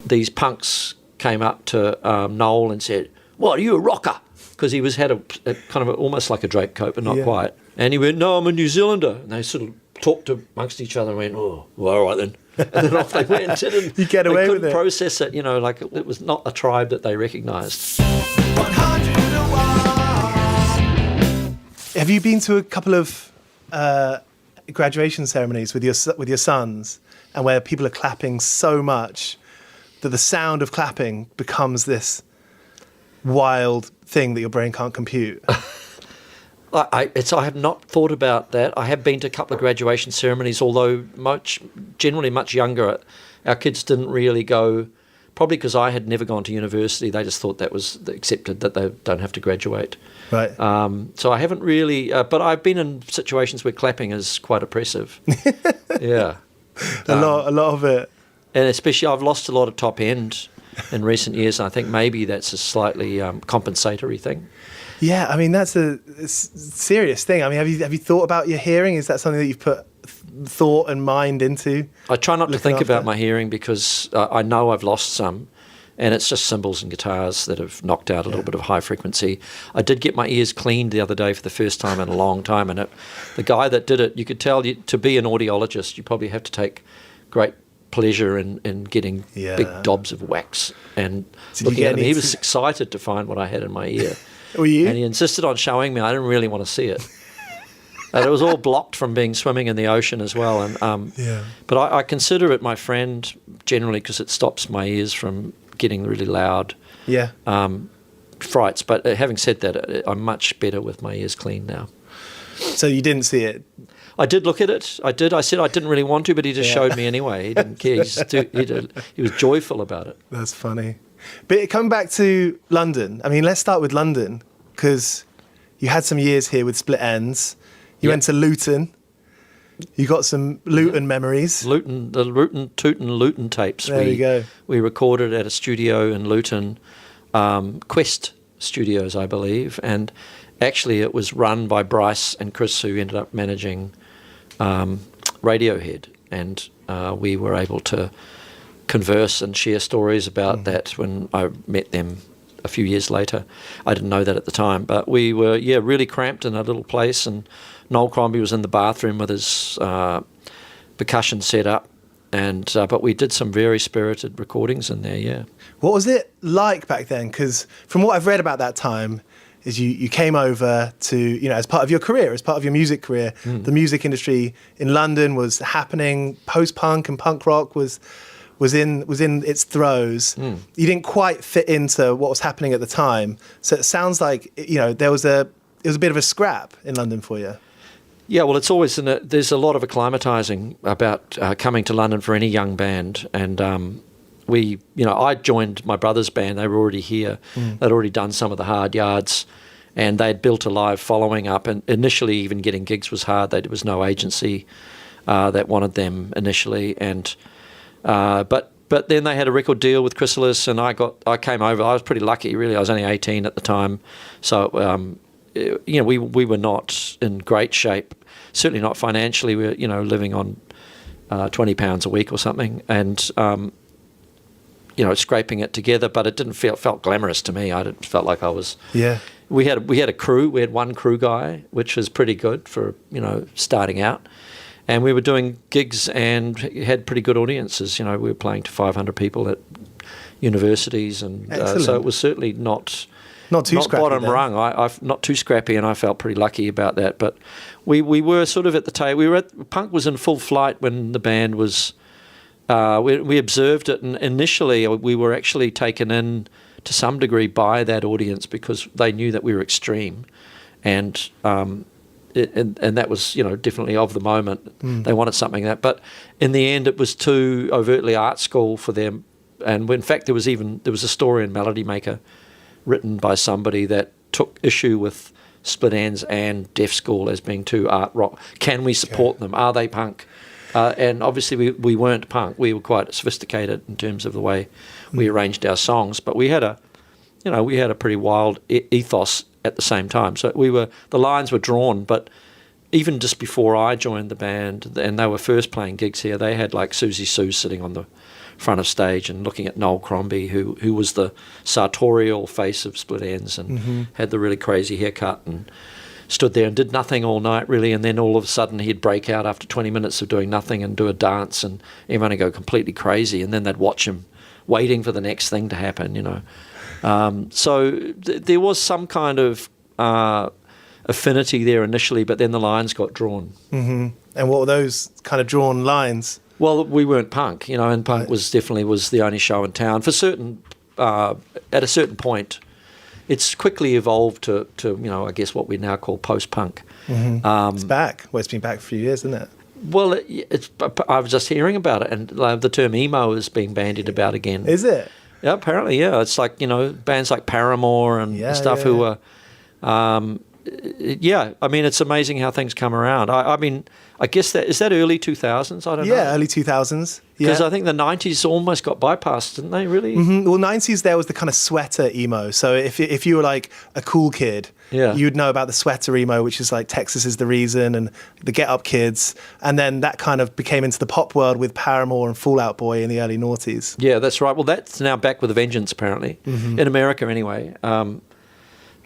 these punks came up to Noel and said, "What, are you a rocker?" Because he had a kind of almost like a Drake coat, but not quite. And he went, "No, I'm a New Zealander." And they sort of talked amongst each other and went, "Oh, well, all right then." And then off they went. And you get away with it. They couldn't process it, like it was not a tribe that they recognised. Have you been to a couple of graduation ceremonies with your sons, and where people are clapping so much that the sound of clapping becomes this wild thing that your brain can't compute? I have not thought about that. I have been to a couple of graduation ceremonies, although generally much younger. Our kids didn't really go, probably because I had never gone to university. They just thought that was accepted, that they don't have to graduate. Right. So I haven't really, but I've been in situations where clapping is quite oppressive. Yeah. A lot of it. And especially I've lost a lot of top end in recent years, and I think maybe that's a slightly compensatory thing. Yeah, I mean, that's a serious thing. I mean, have you thought about your hearing? Is that something that you've put thought and mind into? I try not to think about my hearing because I know I've lost some, and it's just cymbals and guitars that have knocked out a little bit of high frequency. I did get my ears cleaned the other day for the first time in a long time, and the guy that did it, you could tell to be an audiologist, you probably have to take great pleasure in getting big dobs of wax and looking at him. He was excited to find what I had in my ear. Were you? And he insisted on showing me. I didn't really want to see it. And it was all blocked from swimming in the ocean as well. And but I consider it my friend generally because it stops my ears from getting really loud frights. But having said that, I'm much better with my ears clean now. So you didn't see it? I did look at it. I did. I said I didn't really want to, but he just showed me anyway. He didn't care. He was joyful about it. That's funny. But coming back to London, I mean, let's start with London, because you had some years here with Split Ends. You went to Luton. You got some Luton memories. The Luton tapes. There you go. We recorded at a studio in Luton, Quest Studios, I believe, and actually it was run by Bryce and Chris, who ended up managing Radiohead, and we were able to converse and share stories about that when I met them a few years later. I didn't know that at the time, but we were really cramped in a little place, and Noel Crombie was in the bathroom with his percussion set up, and but we did some very spirited recordings in there. What was it like back then? Because from what I've read about that time is you came over to, as part of your career, as part of your music career, the music industry in London was happening, post-punk and punk rock was in its throes. You didn't quite fit into what was happening at the time. So it sounds like, it was a bit of a scrap in London for you. Yeah, well, it's always there's a lot of acclimatising about coming to London for any young band, and I joined my brother's band. They were already here. They'd already done some of the hard yards, and they'd built a live following up. And initially, even getting gigs was hard. There was no agency that wanted them initially, and but then they had a record deal with Chrysalis, and I came over. I was pretty lucky, really. I was only 18 at the time, so we were not in great shape. Certainly not financially. We were living on £20 a week or something, and scraping it together. But it didn't felt glamorous to me. I felt like I was. Yeah. We had a crew. We had one crew guy, which was pretty good for starting out. And we were doing gigs and had pretty good audiences. We were playing to 500 people at universities, and so it was certainly not too scrappy. Bottom rung. I've not too scrappy, and I felt pretty lucky about that. But we were sort of at the tail. Punk was in full flight when the band was. We observed it, and initially we were actually taken in to some degree by that audience because they knew that we were extreme, and that was definitely of the moment. They wanted something but in the end it was too overtly art school for them. And in fact there was a story in Melody Maker written by somebody that took issue with Split Ends and Deaf School as being too art rock. Can we support them? Are they punk? And obviously we weren't punk. We were quite sophisticated in terms of the way we arranged our songs, but we had a pretty wild ethos at the same time. So the lines were drawn, but even just before I joined the band and they were first playing gigs here, they had like Susie Sue sitting on the front of stage and looking at Noel Crombie, who was the sartorial face of Split Enz and had the really crazy haircut and stood there and did nothing all night really, and then all of a sudden he'd break out after 20 minutes of doing nothing and do a dance, and everyone would go completely crazy, and then they'd watch him waiting for the next thing to happen, you know. So there was some kind of affinity there initially, but then the lines got drawn. And what were those kind of drawn lines? Well, we weren't punk, you know, and punk was the only show in town. For certain, at a certain point, it's quickly evolved to you know, I guess what we now call post-punk. It's back. Well, it's been back for a few years, isn't it? Well, I was just hearing about it, and the term emo is being bandied about again. Is it? Yeah, apparently, yeah. It's like, you know, bands like Paramore and stuff who are... yeah, I mean, it's amazing how things come around. I mean, I guess is that early 2000s? I don't know. Yeah, early 2000s. Because I think the 90s almost got bypassed, didn't they, really? Well, 90s, there was the kind of sweater emo. So if you were like a cool kid, you'd know about the sweater emo, which is like Texas Is the Reason and the Get Up Kids. And then that kind of became into the pop world with Paramore and Fall Out Boy in the early noughties. Yeah, that's right. Well, that's now back with a vengeance, apparently, in America anyway.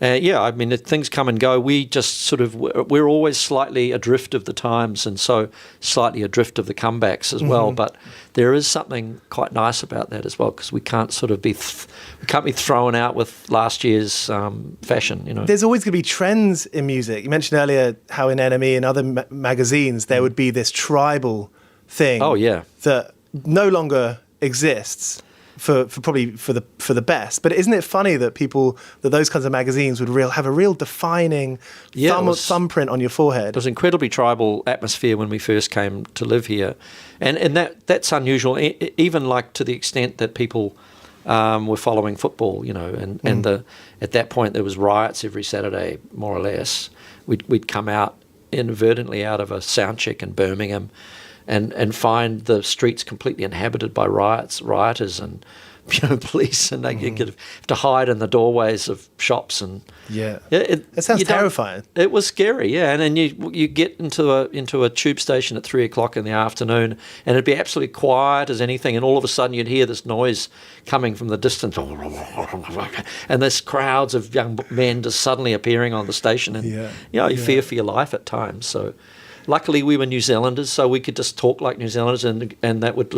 Yeah, I mean, things come and go. We just sort of, we're always slightly adrift of the times, and so slightly adrift of the comebacks as well. But there is something quite nice about that as well, because we can't sort of be, we can't be thrown out with last year's fashion, you know. There's always going to be trends in music. You mentioned earlier how in NME and other magazines there would be this tribal thing. Oh, yeah. That no longer exists. For the best, but isn't it funny that those kinds of magazines would have a real defining thumbprint on your forehead? It was incredibly tribal atmosphere when we first came to live here, and that's unusual, even like to the extent that people were following football, you know, and at that point there was riots every Saturday, more or less. We'd come out inadvertently out of a sound check in Birmingham, and find the streets completely inhabited by rioters and, you know, police, and they have to hide in the doorways of shops, and it sounds terrifying. It was scary, yeah. And then you get into a tube station at 3:00 in the afternoon, and it'd be absolutely quiet as anything, and all of a sudden you'd hear this noise coming from the distance, and there's crowds of young men just suddenly appearing on the station, and you fear for your life at times. So. Luckily, we were New Zealanders, so we could just talk like New Zealanders, and that would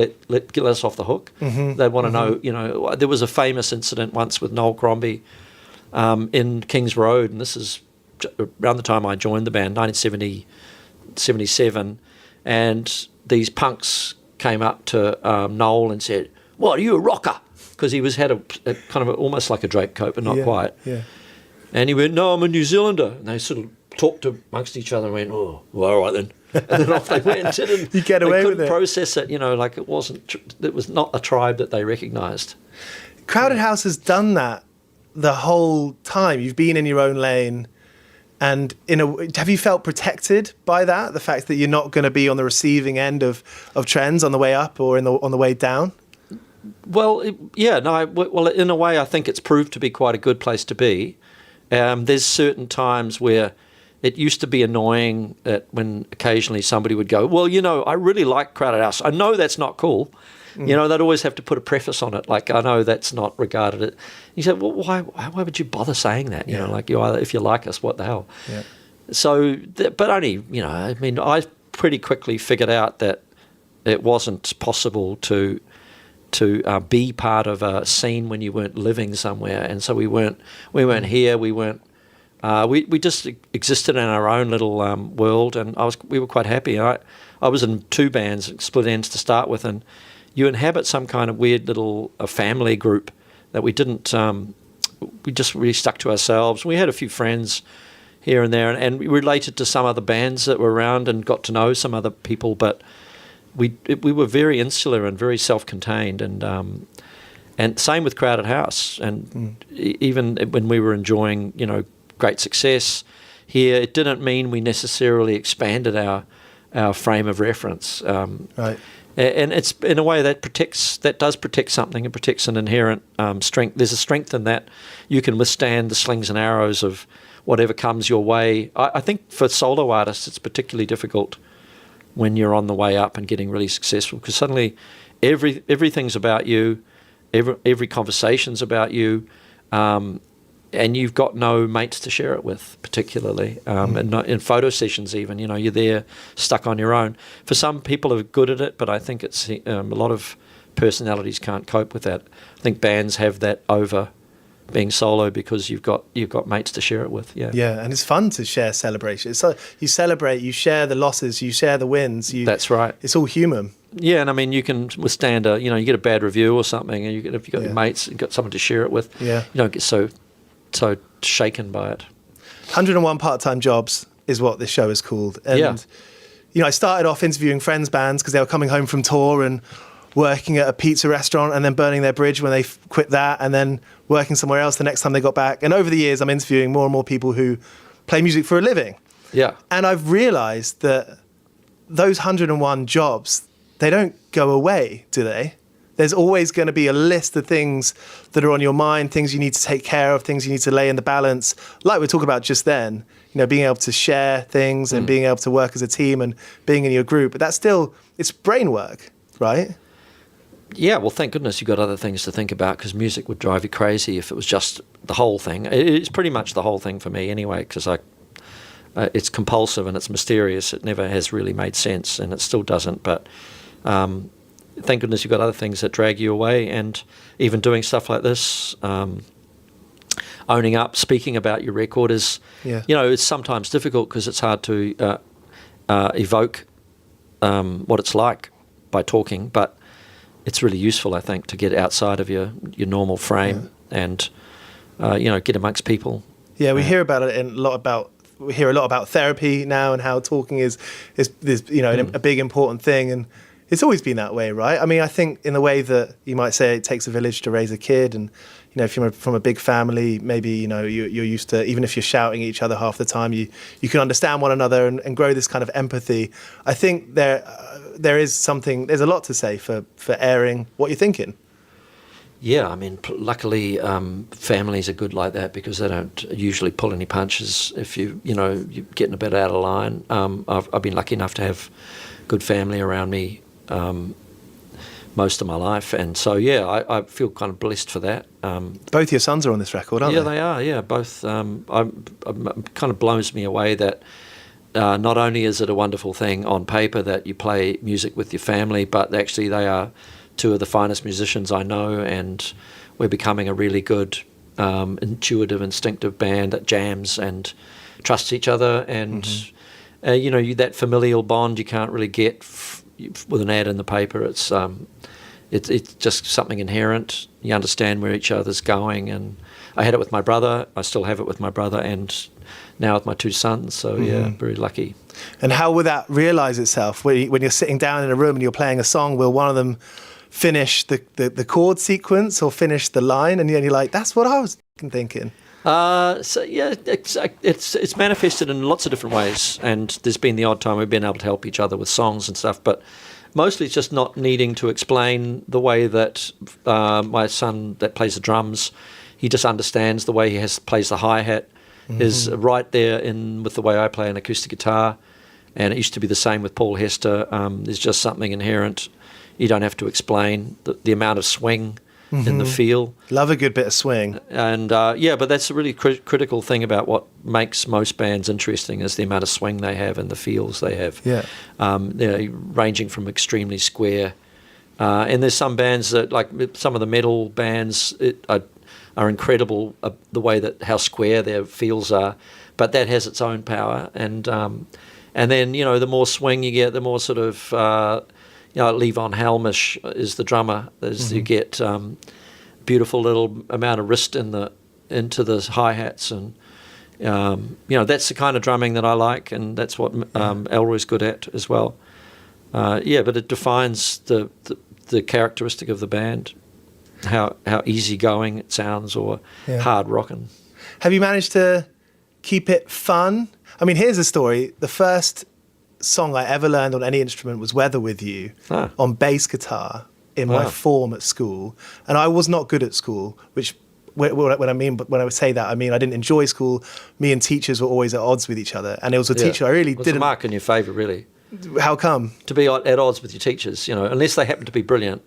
get us off the hook. They'd want to know, you know. There was a famous incident once with Noel Crombie in Kings Road, and this is around the time I joined the band, 1977, and these punks came up to Noel and said, "What, are you a rocker?" Because he had a kind of almost like a drape coat, but not quite. Yeah. And he went, "No, I'm a New Zealander," and they sort of talked amongst each other and went, "Oh, well, all right then." And then off they went. And you get away with it. They couldn't process it, you know, like it was not a tribe that they recognised. Crowded House has done that the whole time. You've been in your own lane, and have you felt protected by that? The fact that you're not going to be on the receiving end of trends on the way up or on the way down? Well, in a way, I think it's proved to be quite a good place to be. There's certain times where it used to be annoying that when occasionally somebody would go, "Well, you know, I really like Crowded House. I know that's not cool." You know, they'd always have to put a preface on it, like, "I know that's not regarded it." You said, "Well, why would you bother saying that? You know, like, if you like us, what the hell?" Yeah. So, but only, you know, I mean, I pretty quickly figured out that it wasn't possible to be part of a scene when you weren't living somewhere, and so we weren't here. We weren't. We just existed in our own little world, and we were quite happy. I was in 2 bands, Split Enz to start with, and you inhabit some kind of weird little family group that we didn't. We just really stuck to ourselves. We had a few friends here and there, and we related to some other bands that were around and got to know some other people, but we were very insular and very self-contained, and same with Crowded House, and even when we were enjoying, you know, great success here, it didn't mean we necessarily expanded our frame of reference. Right. And it's in a way that does protect something. It protects an inherent strength. There's a strength in that. You can withstand the slings and arrows of whatever comes your way. I think for solo artists, it's particularly difficult when you're on the way up and getting really successful, because suddenly everything's about you, every conversation's about you, and you've got no mates to share it with, particularly, and not in photo sessions even. You know, you're there stuck on your own. For some people are good at it, but I think it's a lot of personalities can't cope with that. I think bands have that over being solo because you've got mates to share it with. Yeah, and it's fun to share celebrations. So you celebrate, you share the losses, you share the wins. That's right. It's all human. Yeah, and I mean, you can withstand you get a bad review or something, and if you've got your mates and got someone to share it with, you don't get so shaken by it. 101 part-time jobs is what this show is called. And, I started off interviewing friends' bands because they were coming home from tour and working at a pizza restaurant and then burning their bridge when they quit that, and then working somewhere else the next time they got back. And over the years, I'm interviewing more and more people who play music for a living. Yeah. And I've realized that those 101 jobs, they don't go away, do they? There's always going to be a list of things that are on your mind, things you need to take care of, things you need to lay in the balance. Like we were talking about just then, being able to share things and being able to work as a team and being in your group. But that's still, it's brain work, right? Yeah, well, thank goodness you've got other things to think about, because music would drive you crazy if it was just the whole thing. It's pretty much the whole thing for me anyway, because it's compulsive and it's mysterious. It never has really made sense, and it still doesn't. But thank goodness you've got other things that drag you away, and even doing stuff like this, owning up, speaking about your record is, it's sometimes difficult because it's hard to evoke what it's like by talking, but it's really useful, I think, to get outside of your normal frame and get amongst people. Yeah, we hear about it we hear a lot about therapy now and how talking is a big important thing, and it's always been that way, right? I mean, I think in the way that you might say it takes a village to raise a kid, and if you're from a big family, maybe you're used to, even if you're shouting at each other half the time, you can understand one another and grow this kind of empathy. I think there's a lot to say for airing what you're thinking. Yeah, I mean, luckily families are good like that, because they don't usually pull any punches if you're getting a bit out of line. I've been lucky enough to have good family around me most of my life, and so I feel kind of blessed for that. Both your sons are on this record, aren't they? Yeah, they are. Yeah, both. Kind of blows me away that not only is it a wonderful thing on paper that you play music with your family, but actually they are two of the finest musicians I know, and we're becoming a really good, intuitive, instinctive band that jams and trusts each other, and that familial bond you can't really get with an ad in the paper. It's just something inherent. You understand where each other's going, and I had it with my brother. I still have it with my brother, and now with my two sons. So very lucky. And how will that realise itself when you're sitting down in a room and you're playing a song? Will one of them finish the chord sequence or finish the line, and you're like, that's what I was thinking? It's manifested in lots of different ways, and there's been the odd time we've been able to help each other with songs and stuff, but mostly it's just not needing to explain the way that my son that plays the drums, he just understands the way he plays the hi-hat is right there with the way I play an acoustic guitar, and it used to be the same with Paul Hester. There's just something inherent. You don't have to explain the amount of swing in the feel. Love a good bit of swing. And but that's a really critical thing about what makes most bands interesting is the amount of swing they have and the feels they have. Yeah. Ranging from extremely square. And there's some bands that, like some of the metal bands, are incredible, the way that how square their feels are, but that has its own power. And then, the more swing you get, the more sort of... Levon Helmish is the drummer. You get beautiful little amount of wrist into the hi-hats, and that's the kind of drumming that I like, and that's what Elroy's good at as well. But it defines the characteristic of the band, how easygoing it sounds or hard rocking. Have you managed to keep it fun? I mean, here's a story. The first song I ever learned on any instrument was Weather With You on bass guitar in my form at school, and I was not good at school, which when I say that, I mean I didn't enjoy school. Me and teachers were always at odds with each other, and it was a teacher I really didn't... What's the mark in your favour, really? How come? To be at odds with your teachers, unless they happen to be brilliant.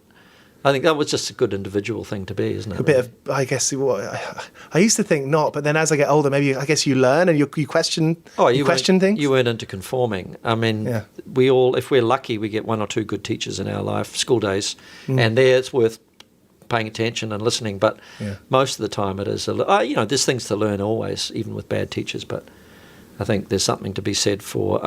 I think that was just a good individual thing to be, isn't it? A bit of, I guess, I used to think not, but then as I get older, maybe I guess you learn and you question you question things. You weren't into conforming. I mean, Yeah. we all, if we're lucky, we get one or two good teachers in our life, school days, and there it's worth paying attention and listening. But Yeah. most of the time it is, there's things to learn always, even with bad teachers. But I think there's something to be said for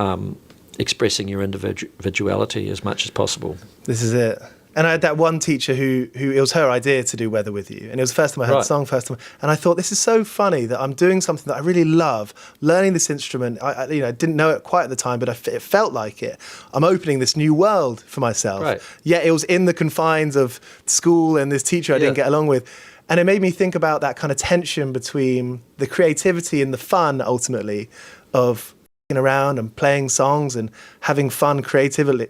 expressing your individuality as much as possible. This is it. And I had that one teacher who it was her idea to do Weather With You. And it was the first time I heard the song, And I thought, this is so funny that I'm doing something that I really love, learning this instrument. I didn't know it quite at the time, but it felt like it. I'm opening this new world for myself. Right. Yet it was in the confines of school and this teacher I didn't get along with. And it made me think about that kind of tension between the creativity and the fun, ultimately, of around and playing songs and having fun creatively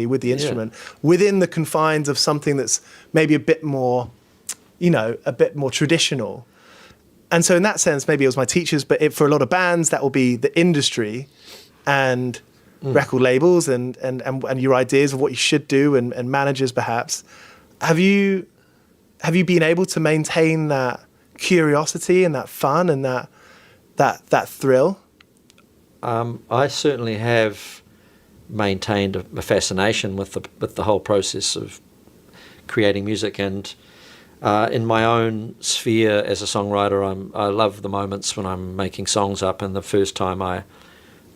with the instrument within the confines of something that's maybe a bit more traditional. And so in that sense, maybe it was my teachers, but for a lot of bands, that will be the industry and record labels and your ideas of what you should do and managers perhaps. Have you been able to maintain that curiosity and that fun and that thrill? I certainly have maintained a fascination with the whole process of creating music, and in my own sphere as a songwriter, I love the moments when I'm making songs up, and the first time I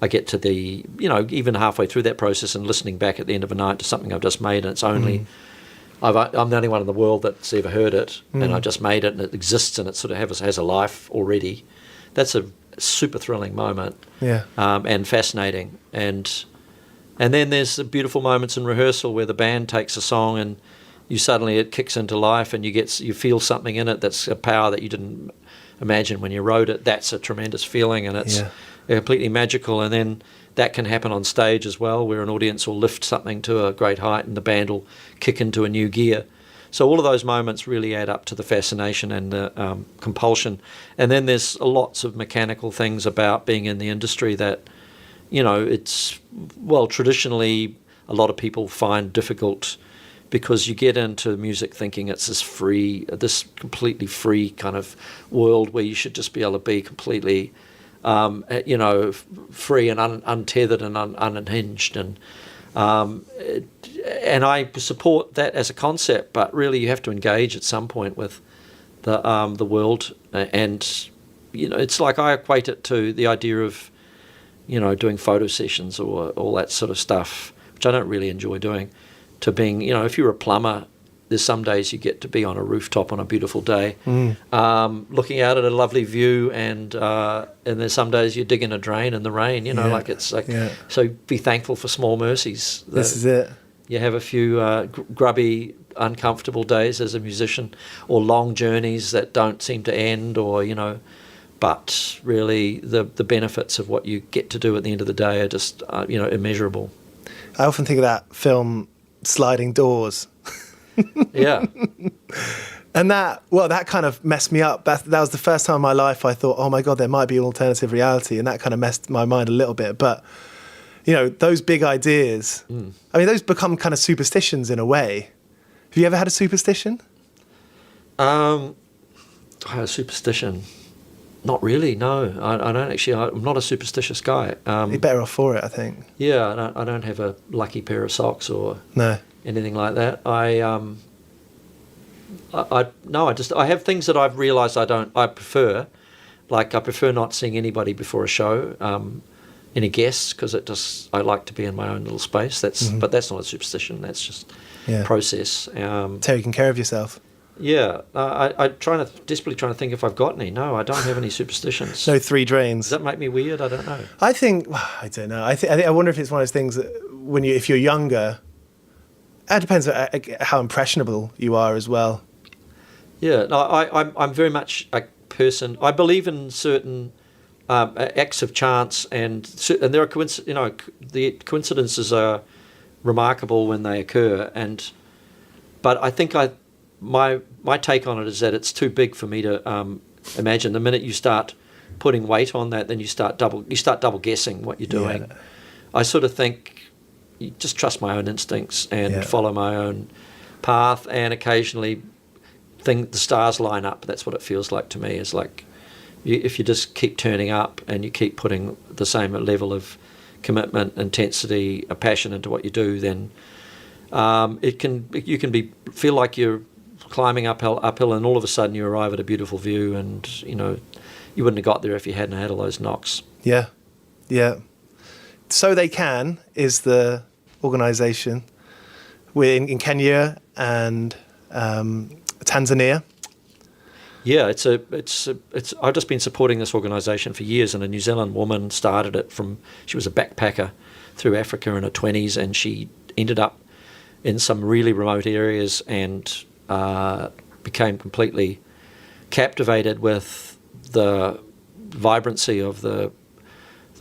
get to the, even halfway through that process and listening back at the end of a night to something I've just made, and it's only I'm the only one in the world that's ever heard it, and I just made it, and it exists, and it sort of has a life already. That's a super thrilling moment, and fascinating, and then there's the beautiful moments in rehearsal where the band takes a song and it kicks into life, and you feel something in it that's a power that you didn't imagine when you wrote it. That's a tremendous feeling, and it's completely magical. And then that can happen on stage as well, where an audience will lift something to a great height and the band will kick into a new gear. So all of those moments really add up to the fascination and the compulsion. And then there's lots of mechanical things about being in the industry that, it's, traditionally a lot of people find difficult, because you get into music thinking it's this completely free kind of world where you should just be able to be completely, free and untethered and unhinged. And I support that as a concept, but really you have to engage at some point with the world, and it's like I equate it to the idea of doing photo sessions or all that sort of stuff, which I don't really enjoy doing, to being, if you're a plumber, there's some days you get to be on a rooftop on a beautiful day, looking out at a lovely view, and there's some days you dig in a drain in the rain, so be thankful for small mercies. This is it. You have a few grubby, uncomfortable days as a musician, or long journeys that don't seem to end, but really the benefits of what you get to do at the end of the day are just, immeasurable. I often think of that film, Sliding Doors. Yeah. And that kind of messed me up. That was the first time in my life I thought, oh my God, there might be an alternative reality. And that kind of messed my mind a little bit. But, those big ideas, those become kind of superstitions in a way. Have you ever had a superstition? I had a superstition. Not really, no. I don't actually. I'm not a superstitious guy. You're better off for it, I think. Yeah, I don't have a lucky pair of socks or anything like that. I have things that I've realised I prefer. Like I prefer not seeing anybody before a show, any guests, because I like to be in my own little space. But that's not a superstition. That's just process. Taking care of yourself. Yeah, I'm desperately trying to think if I've got any. No, I don't have any superstitions. No 3 drains. Does that make me weird? I don't know. I don't know. I wonder if it's one of those things that if you're younger, it depends on how impressionable you are as well. Yeah, no, I'm very much a person. I believe in certain acts of chance, and there are the coincidences are remarkable when they occur, but I think my take on it is that it's too big for me to imagine. The minute you start putting weight on that, then you start double guessing what you're doing. I sort of think you just trust my own instincts and follow my own path, and occasionally the stars line up. That's what it feels like to me. It's like if you just keep turning up and you keep putting the same level of commitment, intensity, a passion into what you do, then you can feel like you're climbing uphill, and all of a sudden you arrive at a beautiful view, and you wouldn't have got there if you hadn't had all those knocks. Yeah, yeah. So They Can is the organisation. We're in Kenya and Tanzania. Yeah, it's I've just been supporting this organisation for years, and a New Zealand woman started it she was a backpacker through Africa in her 20s, and she ended up in some really remote areas and became completely captivated with the vibrancy of the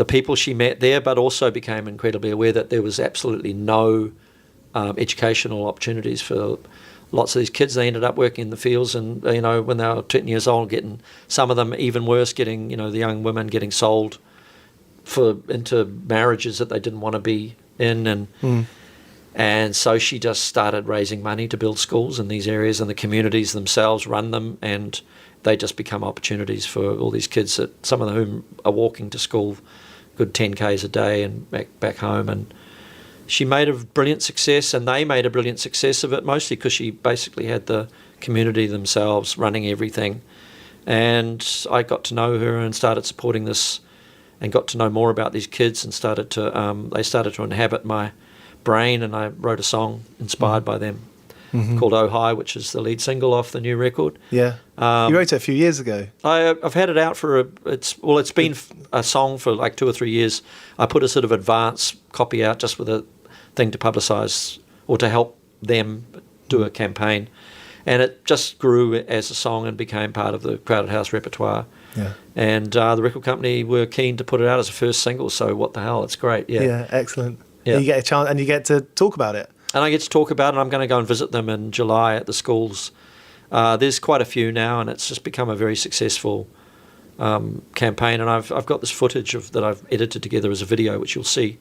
people she met there, but also became incredibly aware that there was absolutely no educational opportunities for lots of these kids. They ended up working in the fields, and when they were 10 years old, getting, some of them even worse, getting the young women getting sold into marriages that they didn't want to be in, and so she just started raising money to build schools in these areas, and the communities themselves run them, and they just become opportunities for all these kids, that some of whom are walking to school good 10 k's a day and back home. And she made a brilliant success, and they made a brilliant success of it, mostly because she basically had the community themselves running everything. And I got to know her and started supporting this, and got to know more about these kids, and they started to inhabit my brain, and I wrote a song inspired by them called Oh Hi, which is the lead single off the new record. Yeah, you wrote it a few years ago. I've had it out it's been a song for like 2 or 3 years. I put a sort of advance copy out just with a thing to publicise or to help them do a campaign, and it just grew as a song and became part of the Crowded House repertoire. Yeah. And the record company were keen to put it out as a first single, so what the hell, it's great. Yeah, Excellent. Yeah. You get a chance, and you get to talk about it. And I get to talk about it, and I'm going to go and visit them in July at the schools. There's quite a few now, and it's just become a very successful campaign. And I've got this footage that I've edited together as a video, which you'll see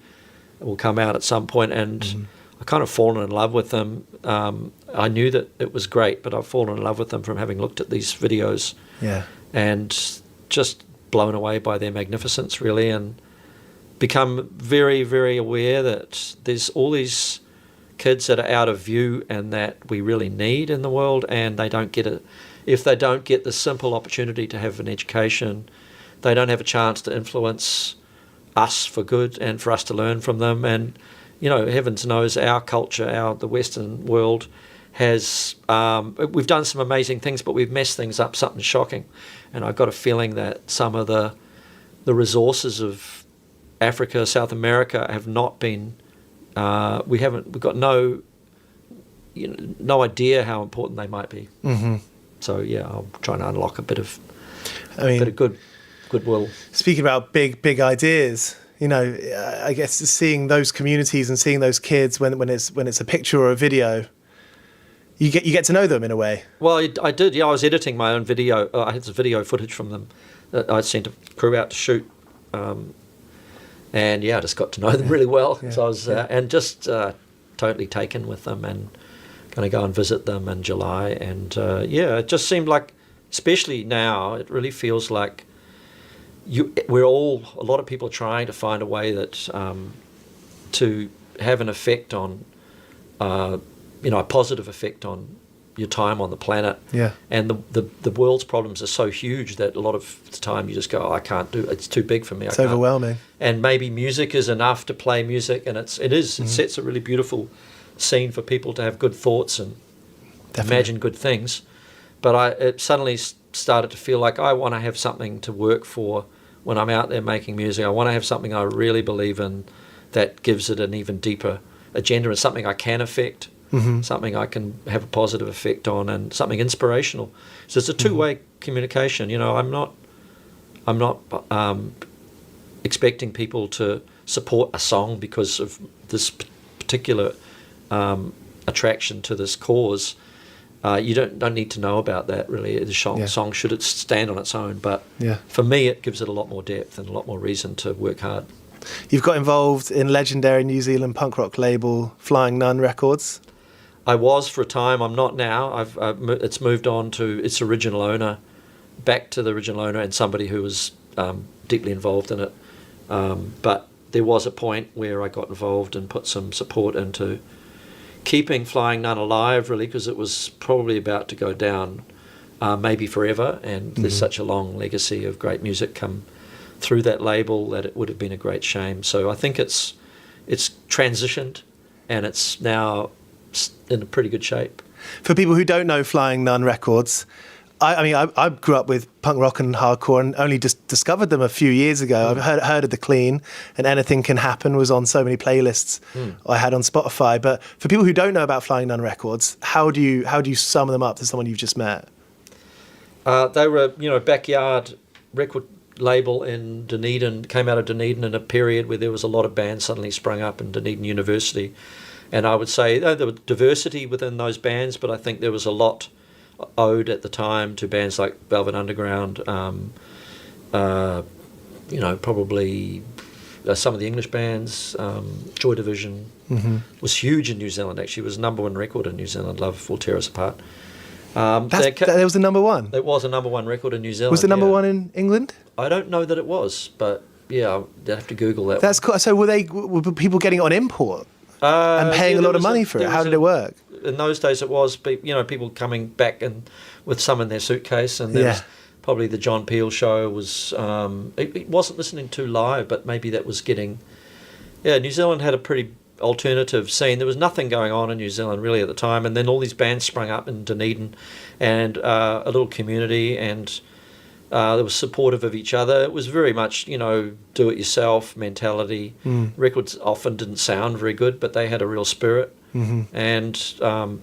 will come out at some point. And I've kind of fallen in love with them. I knew that it was great, but I've fallen in love with them from having looked at these videos. Yeah. And just blown away by their magnificence, really, and become very, very aware that there's all these kids that are out of view and that we really need in the world, and they don't get it. If they don't get the simple opportunity to have an education, they don't have a chance to influence us for good and for us to learn from them. And heavens knows our culture, the Western world, has we've done some amazing things, but we've messed things up, something shocking. And I've got a feeling that some of the resources of Africa, South America have not been. We've got no idea how important they might be. Mm-hmm. So I'm trying to unlock a bit of goodwill. Speaking about big ideas, I guess seeing those communities and seeing those kids when it's a picture or a video, you get to know them in a way. Well, I did. Yeah, I was editing my own video. I had some video footage from them that I sent a crew out to shoot. And I just got to know them really well. Yeah. So I was and just totally taken with them, and going to go and visit them in July. And it just seemed like, especially now, it really feels like a lot of people are trying to find a way that to have an effect on, a positive effect on your time on the planet. Yeah. And the world's problems are so huge that a lot of the time you just go, I can't do it. It's too big for me. It's overwhelming. And maybe music is enough to play music, and it sets a really beautiful scene for people to have good thoughts and imagine good things. But it suddenly started to feel like I want to have something to work for when I'm out there making music. I want to have something I really believe in that gives it an even deeper agenda, and something I can affect. Mm-hmm. Something I can have a positive effect on, and something inspirational. So it's a two-way communication. I'm not expecting people to support a song because of this particular attraction to this cause. You don't need to know about that, really. The song should stand on its own, but for me it gives it a lot more depth and a lot more reason to work hard. You've got involved in legendary New Zealand punk rock label Flying Nun Records. I was for a time. I'm not now. It's moved on to its original owner, back to the original owner and somebody who was deeply involved in it. But there was a point where I got involved and put some support into keeping Flying Nun alive, really, because it was probably about to go down, maybe forever. And there's such a long legacy of great music come through that label that it would have been a great shame. So I think it's transitioned, and it's now in a pretty good shape. For people who don't know Flying Nun Records, I grew up with punk rock and hardcore and only just discovered them a few years ago. I've heard of The Clean, and Anything Can Happen was on so many playlists I had on Spotify. But for people who don't know about Flying Nun Records, how do you sum them up to someone you've just met? They were a backyard record label in Dunedin, came out of Dunedin in a period where there was a lot of bands suddenly sprung up in Dunedin University. And I would say there was diversity within those bands, but I think there was a lot owed at the time to bands like Velvet Underground, probably some of the English bands, Joy Division was huge in New Zealand, actually. It was number one record in New Zealand, Love Will Tear Us Apart. That was the number one? It was a number one record in New Zealand. Was the number one in England? I don't know that it was, but yeah, I'd have to Google that. That's cool. So were people getting it on import? And paying a lot of money for it. How did it work? In those days, it was people coming back and with some in their suitcase, and there was probably the John Peel show was. It wasn't listening to live, but maybe that was getting. Yeah, New Zealand had a pretty alternative scene. There was nothing going on in New Zealand really at the time, and then all these bands sprung up in Dunedin, and a little community, and they were supportive of each other. It was very much, do-it-yourself mentality. Records often didn't sound very good, but they had a real spirit, and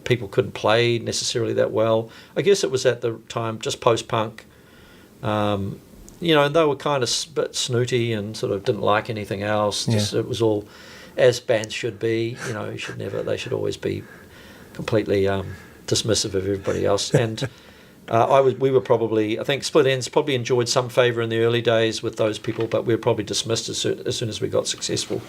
people couldn't play necessarily that well. I guess it was at the time just post-punk. And they were kind of a bit snooty and sort of didn't like anything else. Just it was all as bands should be. They should always be completely dismissive of everybody else. And we were probably, I think Split Enz probably enjoyed some favour in the early days with those people, but we were probably dismissed as soon as we got successful.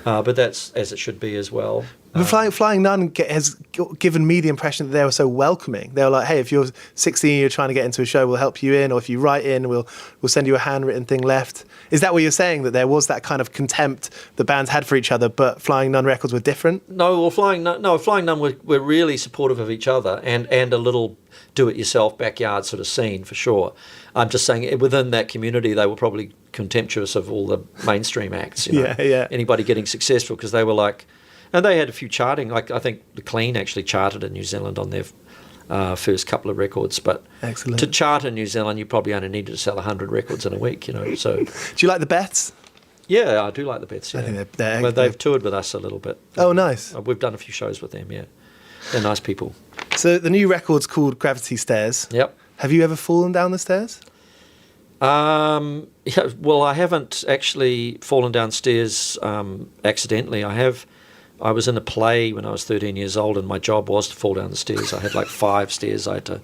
But that's as it should be as well. Flying Nun has given me the impression that they were so welcoming. They were like, hey, if you're 16, you're trying to get into a show, we'll help you in, or if you write in, we'll send you a handwritten thing left. Is that what you're saying, that there was that kind of contempt that bands had for each other, but Flying Nun Records were different? No, Flying Nun were really supportive of each other and a little do-it-yourself backyard sort of scene for sure. I'm just saying within that community they were probably contemptuous of all the mainstream acts. Anybody getting successful, because they were like, and they had a few charting. Like I think The Clean actually charted in New Zealand on their first couple of records. But excellent. To chart in New Zealand, you probably only needed to sell 100 records in a week. So. Do you like the Beths? Yeah, I do like the Beths. Yeah. I think they're they've toured with us a little bit. Oh, nice. We've done a few shows with them. Yeah, they're nice people. So the new record's called Gravity Stairs. Yep. Have you ever fallen down the stairs? Well, I haven't actually fallen downstairs accidentally. I was in a play when I was 13 years old, and my job was to fall down the stairs. I had like 5 stairs I had to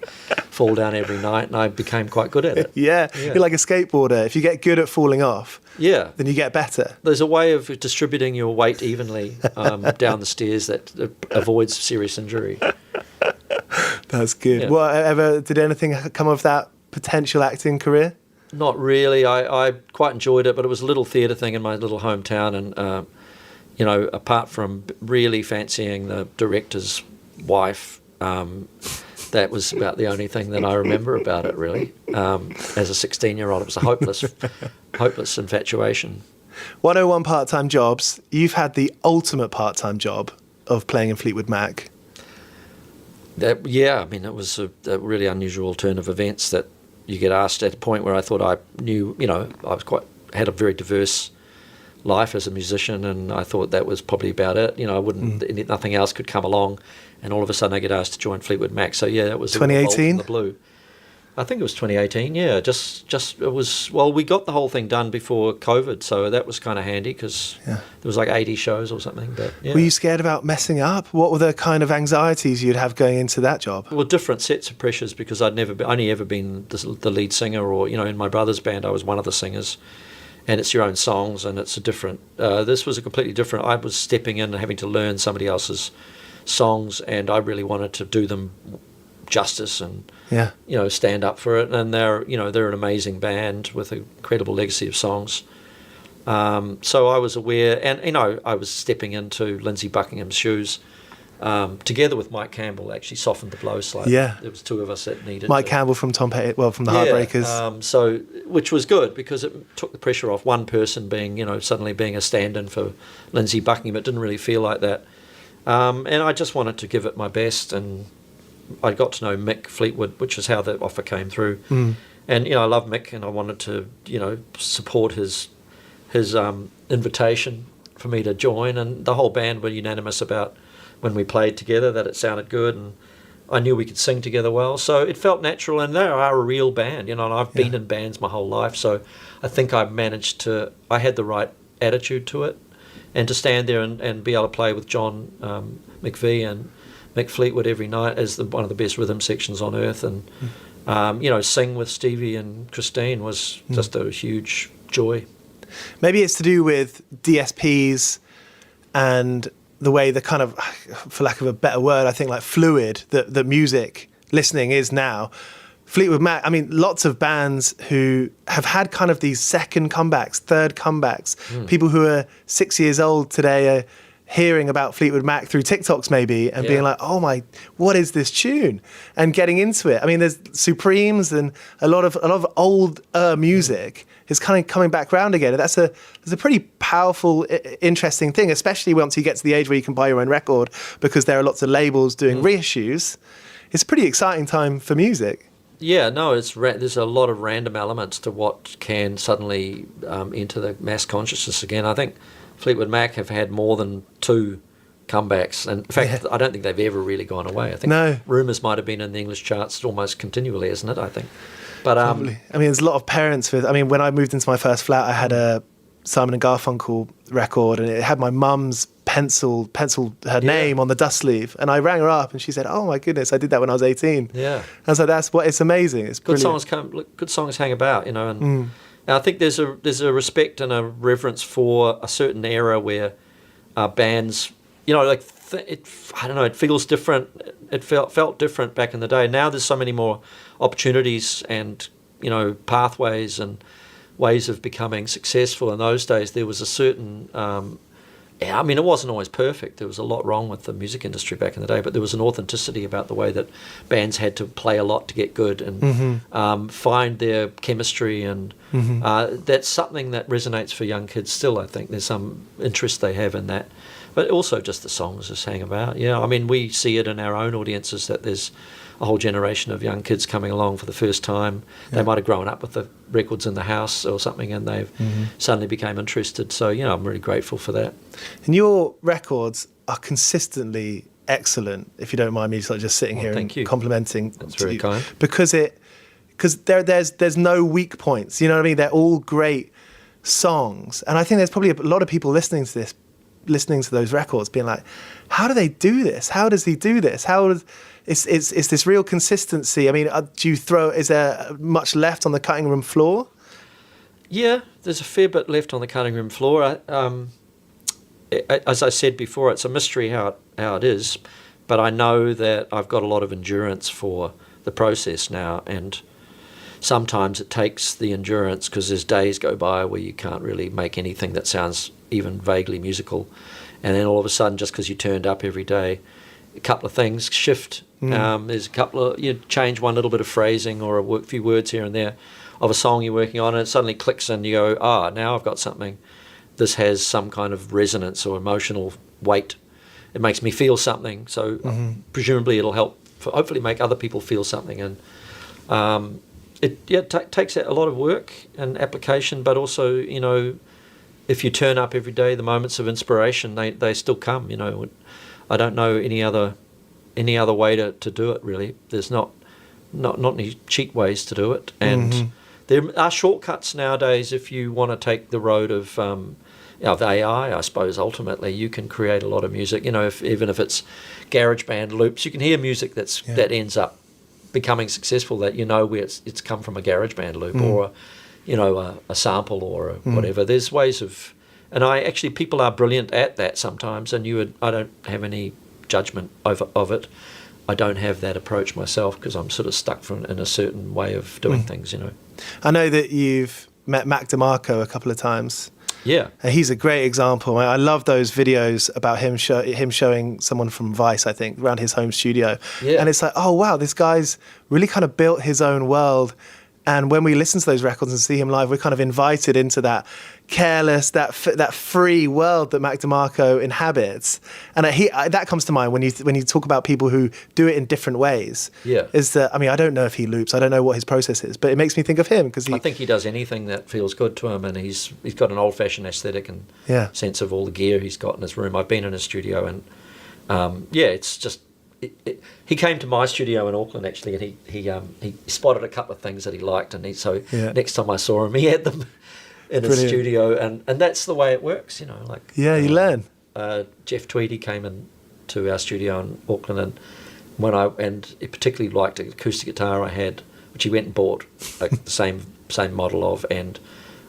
fall down every night, and I became quite good at it. Yeah. You're like a skateboarder. If you get good at falling off, then you get better. There's a way of distributing your weight evenly down the stairs that avoids serious injury. That's good. Yeah. Well, did anything come of that potential acting career? Not really. I quite enjoyed it, but it was a little theatre thing in my little hometown, and apart from really fancying the director's wife, that was about the only thing that I remember about it, really. As a 16-year-old, it was a hopeless infatuation. 101 part-time jobs. You've had the ultimate part-time job of playing in Fleetwood Mac. It was a really unusual turn of events that you get asked at a point where I thought I knew, had a very diverse life as a musician, and I thought that was probably about it. I wouldn't, nothing else could come along, and all of a sudden I get asked to join Fleetwood Mac. So yeah, that was 2018. The blue. I think it was 2018. Yeah, just it was. Well, we got the whole thing done before COVID, so that was kind of handy because there was like 80 shows or something. But yeah. Were you scared about messing up? What were the kind of anxieties you'd have going into that job? Well, different sets of pressures, because I'd only ever been the lead singer, or in my brother's band I was one of the singers. And it's your own songs, and it's a different. This was a completely different. I was stepping in and having to learn somebody else's songs, and I really wanted to do them justice and Yeah. stand up for it. And they're an amazing band with an incredible legacy of songs. So I was aware, and I was stepping into Lindsey Buckingham's shoes. Together with Mike Campbell, actually softened the blow slightly. Yeah. There was two of us that needed Mike to. Campbell from from the Heartbreakers. So, which was good because it took the pressure off one person being, suddenly being a stand-in for Lindsey Buckingham. It didn't really feel like that. And I just wanted to give it my best, and I got to know Mick Fleetwood, which is how the offer came through. And, I love Mick, and I wanted to, support his invitation for me to join, and the whole band were unanimous about when we played together that it sounded good, and I knew we could sing together well, so it felt natural. And they are a real band, and I've been in bands my whole life, so I think I had the right attitude to it, and to stand there and be able to play with John McVie and Mick Fleetwood every night as one of the best rhythm sections on earth, and sing with Stevie and Christine was just a huge joy. Maybe it's to do with DSPs and the way the kind of, for lack of a better word, I think like fluid that music listening is now. Fleetwood Mac, I mean, lots of bands who have had kind of these second comebacks, third comebacks. People who are 6 years old today are hearing about Fleetwood Mac through TikToks maybe and being like, oh my, what is this tune? And getting into it. I mean, there's Supremes and a lot of old music is kind of coming back around again. And that's a pretty powerful, interesting thing, especially once you get to the age where you can buy your own record, because there are lots of labels doing reissues. It's a pretty exciting time for music. Yeah, no, there's a lot of random elements to what can suddenly enter the mass consciousness again. I think Fleetwood Mac have had more than 2 comebacks, and in fact, I don't think they've ever really gone away. I think Rumours might have been in the English charts almost continually, isn't it? I think. But probably. I mean, there's a lot of parents when I moved into my first flat, I had a Simon and Garfunkel record, and it had my mum's penciled her name on the dust sleeve, and I rang her up, and she said, "Oh my goodness, I did that when I was 18." Yeah. I was like, it's amazing. It's good brilliant. Good songs hang about, and I think there's a respect and a reverence for a certain era where bands, it feels different. It felt different back in the day. Now there's so many more opportunities and pathways and ways of becoming successful. In those days, there was a certain it wasn't always perfect. There was a lot wrong with the music industry back in the day, but there was an authenticity about the way that bands had to play a lot to get good and find their chemistry, and that's something that resonates for young kids still. I think there's some interest they have in that, but also just the songs just hang about. Yeah, I mean, we see it in our own audiences that there's a whole generation of young kids coming along for the first time. They might have grown up with the records in the house or something, and they've suddenly became interested. So, I'm really grateful for that. And your records are consistently excellent, if you don't mind me just sitting here and complimenting. That's very kind. Because there's no weak points. You know what I mean? They're all great songs. And I think there's probably a lot of people listening to those records being like, how do they do this? How does he do this? It's this real consistency. I mean, is there much left on the cutting room floor? Yeah, there's a fair bit left on the cutting room floor. As I said before, it's a mystery how it is, but I know that I've got a lot of endurance for the process now, and sometimes it takes the endurance because there's days go by where you can't really make anything that sounds even vaguely musical, and then all of a sudden, just because you turned up every day, a couple of things shift. There's a couple of, you change one little bit of phrasing or a few words here and there of a song you're working on, and it suddenly clicks and you go, now I've got something. This has some kind of resonance or emotional weight. It makes me feel something. So presumably it'll help, hopefully make other people feel something. And it takes a lot of work and application, but also, if you turn up every day, the moments of inspiration, they still come. I don't know any other way to do it, really. There's not any cheat ways to do it, and there are shortcuts nowadays. If you want to take the road of AI, I suppose ultimately you can create a lot of music. Even if it's GarageBand loops, you can hear music that ends up becoming successful. That where it's come from a GarageBand loop or a sample or whatever. There's ways of. And people are brilliant at that sometimes, and I don't have any judgment of it. I don't have that approach myself because I'm sort of stuck in a certain way of doing things, you know. I know that you've met Mac DeMarco a couple of times. Yeah. And he's a great example. I love those videos about him showing someone from Vice, I think, around his home studio. Yeah. And it's like, oh, wow, this guy's really kind of built his own world. And when we listen to those records and see him live, we're kind of invited into that careless, that free world that Mac DeMarco inhabits. And that comes to mind when you talk about people who do it in different ways. Yeah. Is that, I mean, I don't know if he loops. I don't know what his process is, but it makes me think of him because I think he does anything that feels good to him, and he's got an old-fashioned aesthetic and sense of all the gear he's got in his room. I've been in his studio, and it's just. He came to my studio in Auckland actually, and he spotted a couple of things that he liked, and next time I saw him, he had them in his studio, and that's the way it works, you know. Like you learn. Jeff Tweedy came in to our studio in Auckland, and he particularly liked an acoustic guitar I had, which he went and bought like the same model of, and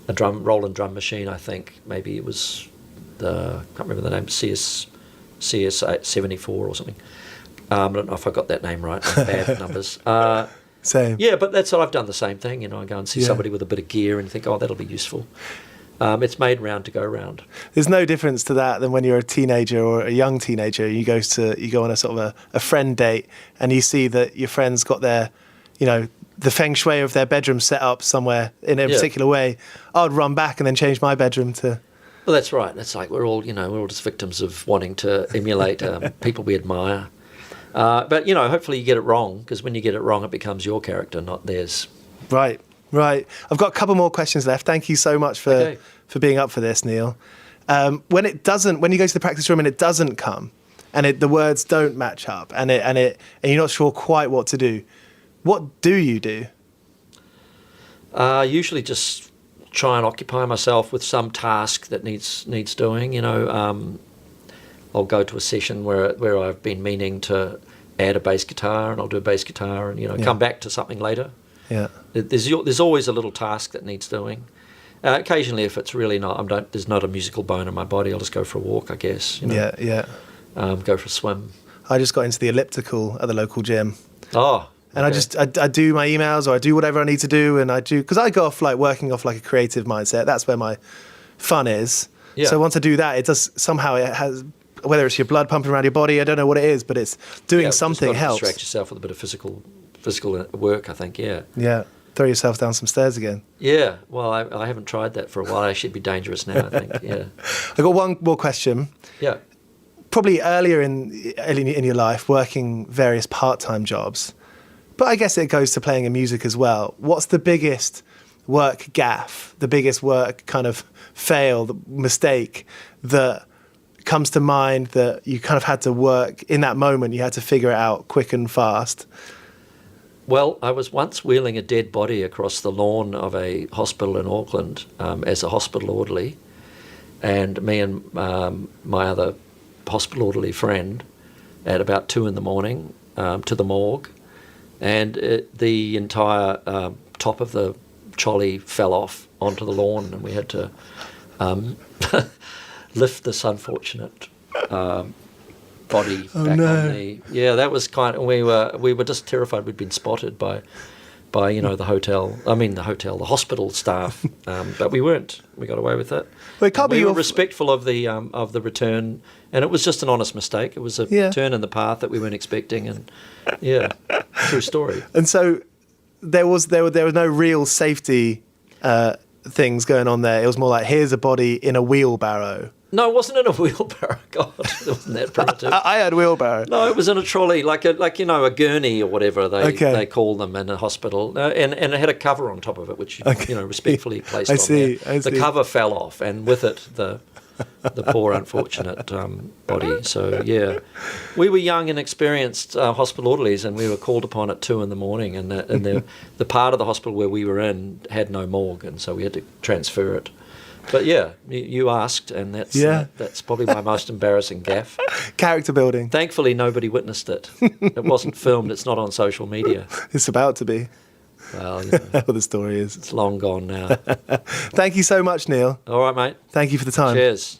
a Roland drum machine. I think maybe it was I can't remember the name, CS 74 or something. I don't know if I got that name right. Bad numbers. Same. Yeah, but that's what I've done the same thing. You know, I go and see somebody with a bit of gear and think, oh, that'll be useful. It's made round to go round. There's no difference to that than when you're a teenager or a young teenager. You go on a sort of a friend date and you see that your friend's got their, you know, the feng shui of their bedroom set up somewhere in a particular way. I'd run back and then change my bedroom to. Well, that's right. That's like we're all just victims of wanting to emulate people we admire. But, you know, hopefully you get it wrong, because when you get it wrong, it becomes your character, not theirs. Right. I've got a couple more questions left. Thank you so much for being up for this, Neil. When you go to the practice room and it doesn't come, and the words don't match up, and you're not sure quite what to do, what do you do? Usually just try and occupy myself with some task that needs doing, you know. I'll go to a session where I've been meaning to add a bass guitar, and I'll do a bass guitar, and come back to something later. Yeah. There's always a little task that needs doing. Occasionally, if it's really there's not a musical bone in my body, I'll just go for a walk, I guess. You know? Yeah. Go for a swim. I just got into the elliptical at the local gym. Oh. And I do my emails, or I do whatever I need to do, and because I go off working off like a creative mindset. That's where my fun is. Yeah. So once I do that, it has. Whether it's your blood pumping around your body, I don't know what it is, but it's doing something helps. Distract yourself with a bit of physical work, I think, yeah. Yeah, throw yourself down some stairs again. Yeah, well, I haven't tried that for a while. I should be dangerous now, I think, yeah. I got one more question. Yeah. Probably earlier in your life, working various part-time jobs, but I guess it goes to playing in music as well. What's the biggest work gaffe, the biggest work kind of fail, the mistake that comes to mind that you kind of had to work in that moment, you had to figure it out quick and fast? Well, I was once wheeling a dead body across the lawn of a hospital in Auckland as a hospital orderly, and me and my other hospital orderly friend at about 2 a.m. To the morgue, and the entire top of the trolley fell off onto the lawn, and we had to lift this unfortunate body back on the. Yeah, that was kind of. We were just terrified we'd been spotted by the hospital staff, but we weren't. We got away with it. Well, we were respectful of the return, and it was just an honest mistake. It was a turn in the path that we weren't expecting, and true story. And so there was no real safety things going on there. It was more like, here's a body in a wheelbarrow. No, it wasn't in a wheelbarrow. God, it wasn't that primitive. I had wheelbarrow. No, it was in a trolley, like a gurney or whatever they call them in a hospital, and it had a cover on top of it, which respectfully placed on there. The cover fell off, and with it the poor unfortunate body. So we were young and experienced hospital orderlies, and we were called upon at 2 a.m, and the part of the hospital where we were in had no morgue, and so we had to transfer it. But you asked, and that's probably my most embarrassing gaffe. Character building. Thankfully, nobody witnessed it. It wasn't filmed. It's not on social media. It's about to be. Well, what the story is. It's long gone now. Thank you so much, Neil. All right, mate. Thank you for the time. Cheers.